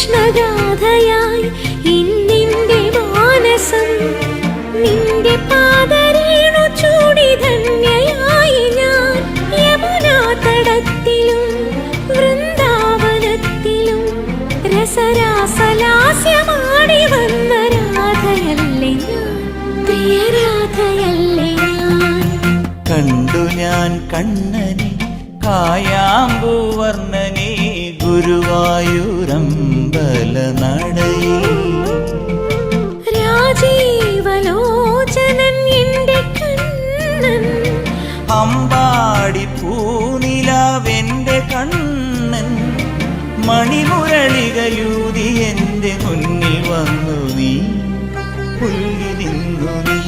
കൃഷ്ണഗാഥയായി ഇന്നിന്റെ മാനസം നിന്റെ പാദരേണു ചൂടി ധന്യയായി ഞാൻ യമുനാ തടത്തിലും വൃന്ദാവനത്തിലും രസരാസലാസ്യമാടി വന്ന രാധയല്ലേ ഞാൻ, പ്രിയരാധയല്ലേ ഞാൻ. കണ്ടു ഞാൻ കണ്ണനെ കായാമ്പൂവർണ്ണനെ ഗുരുവായൂരമ്പല നടയിൽ രാജീവലോചനൻ എന്റെ കണ്ണൻ അമ്പാടി പൂനിലാവെന്റെ കണ്ണൻ മണിമുരളികയൂതി എന്റെ മുന്നിൽ വന്നു നീ പുല്ലി നിന്നു നീ